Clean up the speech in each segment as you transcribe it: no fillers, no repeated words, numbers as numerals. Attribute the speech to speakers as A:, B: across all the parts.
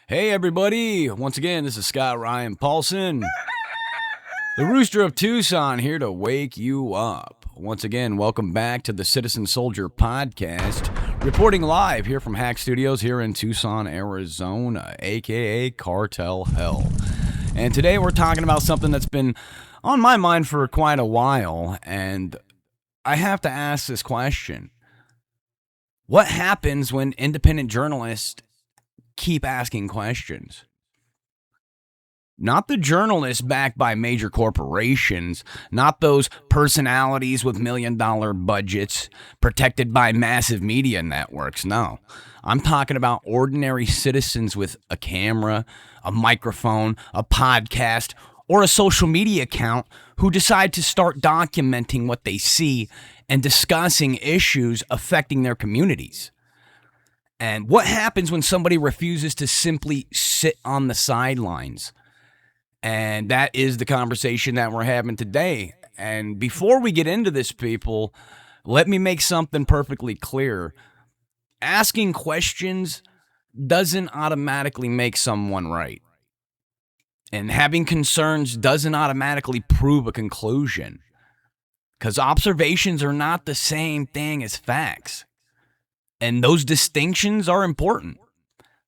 A: Hey everybody! Once again, this is Ryan Paulson, the Rooster of Tucson, here to wake you up. Once again, welcome back to the Citizen Soldier Podcast, reporting live here from Haxx Studios here in Tucson, Arizona, aka Cartel Hell. And today we're talking about something that's been on my mind for quite a while, and I have to ask this question. What happens when independent journalists keep asking questions? Not the journalists backed by major corporations, not those personalities with million-dollar budgets protected by massive media networks. No, I'm talking about ordinary citizens with a camera, a microphone, a podcast, or a social media account who decide to start documenting what they see and discussing issues affecting their communities. And what happens when somebody refuses to simply sit on the sidelines? And that is the conversation that we're having today. And before we get into this, people, let me make something perfectly clear. Asking questions doesn't automatically make someone right. And having concerns doesn't automatically prove a conclusion. Because observations are not the same thing as facts. And those distinctions are important.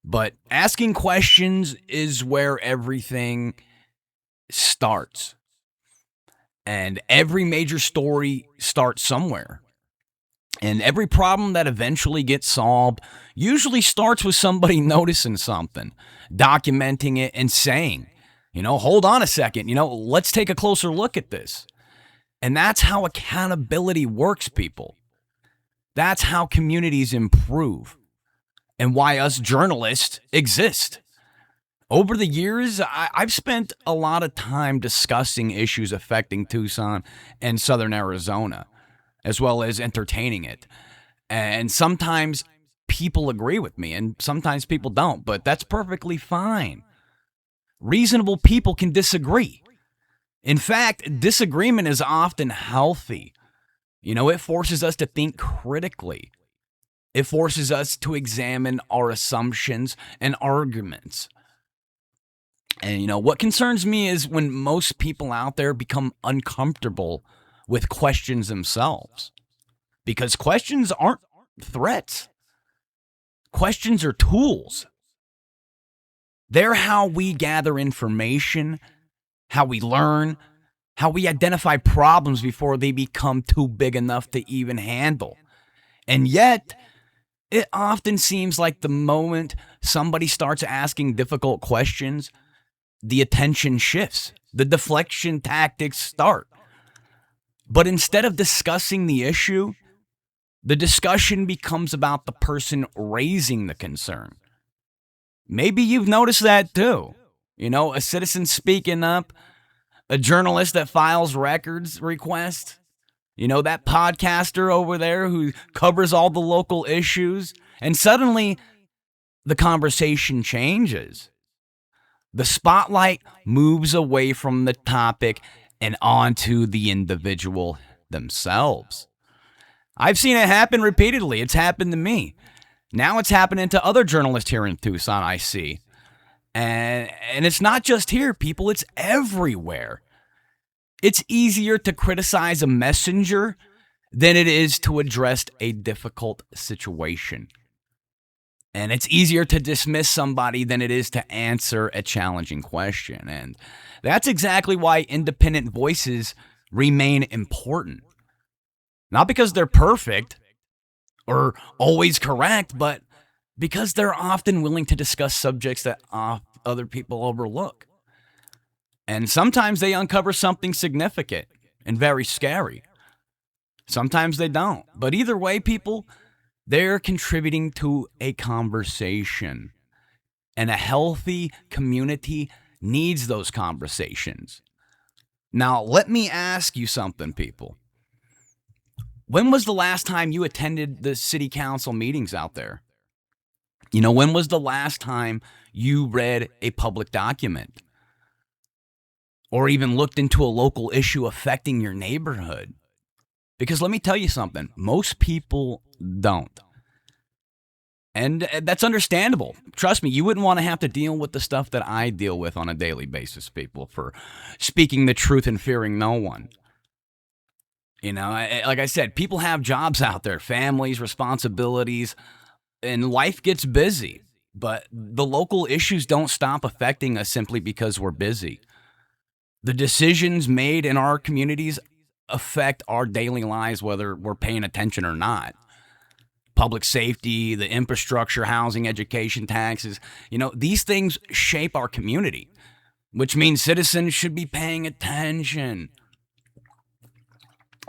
A: But asking questions is where everything starts. And every major story starts somewhere. And every problem that eventually gets solved usually starts with somebody noticing something, documenting it, and saying, hold on a second, let's take a closer look at this. And that's how accountability works, people. That's how communities improve and why us journalists exist. Over the years, I've spent a lot of time discussing issues affecting Tucson and southern Arizona, as well as entertaining it. And sometimes people agree with me and sometimes people don't, but that's perfectly fine. Reasonable people can disagree. In fact, disagreement is often healthy. It forces us to think critically. It forces us to examine our assumptions and arguments. And what concerns me is when most people out there become uncomfortable with questions themselves. Because questions aren't threats. Questions are tools. They're how we gather information, how we learn, how we identify problems before they become too big enough to even handle. And yet, it often seems like the moment somebody starts asking difficult questions, the attention shifts. The deflection tactics start. But instead of discussing the issue, the discussion becomes about the person raising the concern. Maybe you've noticed that too. A citizen speaking up, a journalist that files records requests, that podcaster over there who covers all the local issues, and suddenly the conversation changes. The spotlight moves away from the topic and onto the individual themselves. I've seen it happen repeatedly. It's happened to me. Now it's happening to other journalists here in Tucson, I see. And it's not just here, people. It's everywhere. It's easier to criticize a messenger than it is to address a difficult situation. And it's easier to dismiss somebody than it is to answer a challenging question. And that's exactly why independent voices remain important. Not because they're perfect or always correct, but because they're often willing to discuss subjects that other people overlook. And sometimes they uncover something significant and very scary. Sometimes they don't. But either way, people, they're contributing to a conversation. And a healthy community needs those conversations. Now, let me ask you something, people. When was the last time you attended the city council meetings out there? When was the last time you read a public document? Or even looked into a local issue affecting your neighborhood? Because let me tell you something, most people don't. And that's understandable. Trust me, you wouldn't want to have to deal with the stuff that I deal with on a daily basis, people, for speaking the truth and fearing no one. Like I said, people have jobs out there, families, responsibilities, and life gets busy. But the local issues don't stop affecting us simply because we're busy. The decisions made in our communities affect our daily lives, whether we're paying attention or not. Public safety, the infrastructure, housing, education, taxes, these things shape our community, which means citizens should be paying attention.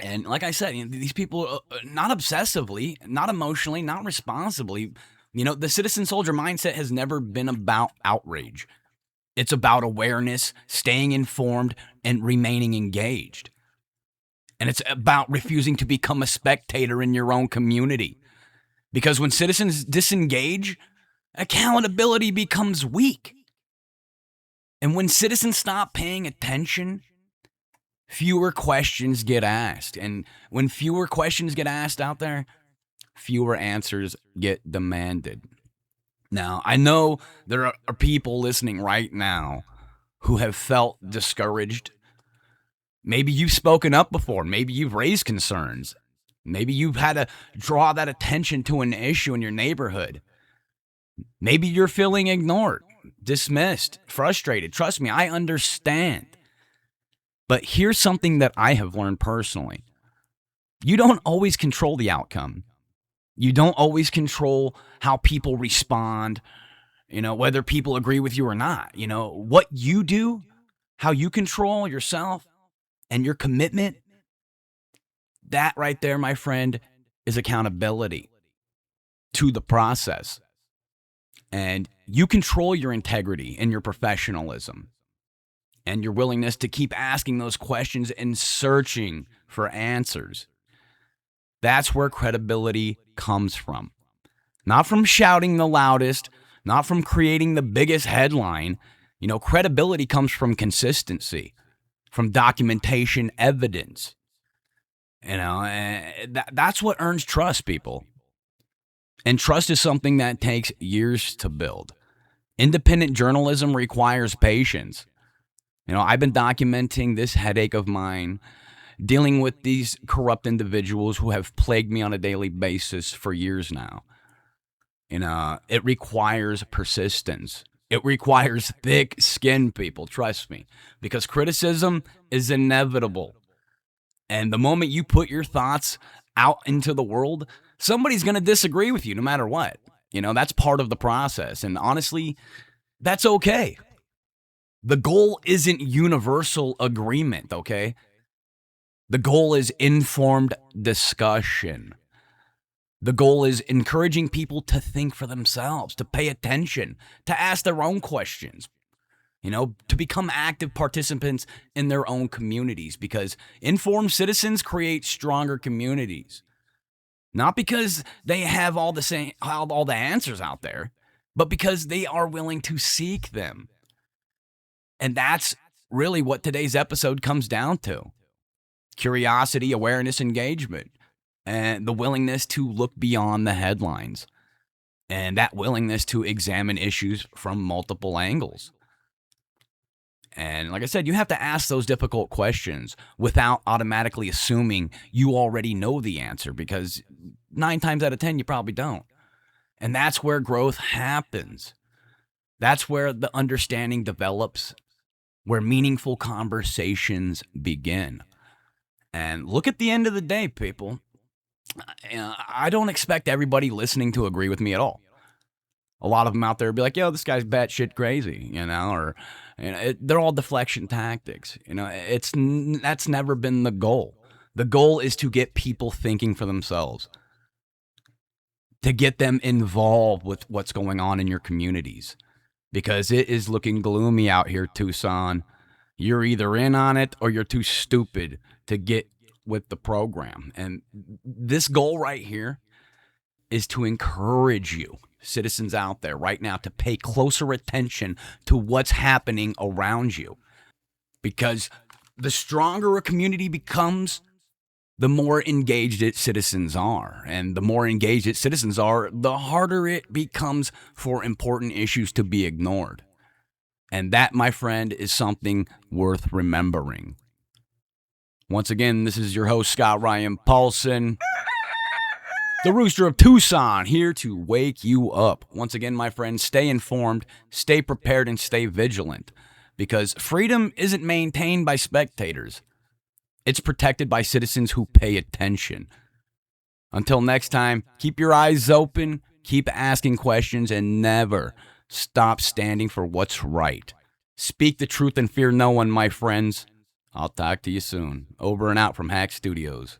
A: And like I said, these people, not obsessively, not emotionally, not responsibly, the citizen soldier mindset has never been about outrage. It's about awareness, staying informed, and remaining engaged. And it's about refusing to become a spectator in your own community. Because when citizens disengage, accountability becomes weak. And when citizens stop paying attention, fewer questions get asked. And when fewer questions get asked out there, fewer answers get demanded. Now, I know there are people listening right now who have felt discouraged. Maybe you've spoken up before. Maybe you've raised concerns. Maybe you've had to draw that attention to an issue in your neighborhood. Maybe you're feeling ignored, dismissed, frustrated. Trust me, I understand. But here's something that I have learned personally. You don't always control the outcome. You don't always control how people respond, whether people agree with you or not. What you do, how you control yourself and your commitment, that right there, my friend, is accountability to the process. And you control your integrity and your professionalism and your willingness to keep asking those questions and searching for answers. That's where credibility comes from. Not from shouting the loudest, not from creating the biggest headline. Credibility comes from consistency, from documentation, evidence. That's what earns trust, people. And trust is something that takes years to build. Independent journalism requires patience. I've been documenting this headache of mine, dealing with these corrupt individuals who have plagued me on a daily basis for years now. It requires persistence. It requires thick skin, people, trust me, because criticism is inevitable. And the moment you put your thoughts out into the world, somebody's going to disagree with you no matter what. That's part of the process. And honestly, that's okay. The goal isn't universal agreement, okay? The goal is informed discussion. The goal is encouraging people to think for themselves, to pay attention, to ask their own questions, to become active participants in their own communities, because informed citizens create stronger communities. Not because they have all the answers out there, but because they are willing to seek them. And that's really what today's episode comes down to. Curiosity, awareness, engagement, and the willingness to look beyond the headlines, and that willingness to examine issues from multiple angles. And like I said, you have to ask those difficult questions without automatically assuming you already know the answer, because 9 times out of 10, you probably don't. And that's where growth happens. That's where the understanding develops, where meaningful conversations begin. And look at the end of the day, people. I don't expect everybody listening to agree with me at all. A lot of them out there be like, yo, this guy's batshit crazy, or they're all deflection tactics. That's never been the goal. The goal is to get people thinking for themselves, to get them involved with what's going on in your communities, because it is looking gloomy out here, Tucson. You're either in on it or you're too stupid to get with the program. And this goal right here is to encourage you, citizens out there right now, to pay closer attention to what's happening around you. Because the stronger a community becomes, the more engaged its citizens are. And the more engaged its citizens are, the harder it becomes for important issues to be ignored. And that, my friend, is something worth remembering. Once again, this is your host, Scott Ryan Paulson, the Rooster of Tucson, here to wake you up. Once again, my friends, stay informed, stay prepared, and stay vigilant, because freedom isn't maintained by spectators. It's protected by citizens who pay attention. Until next time, keep your eyes open, keep asking questions, and never stop standing for what's right. Speak the truth and fear no one, my friends. I'll talk to you soon. Over and out from Haxx Studios.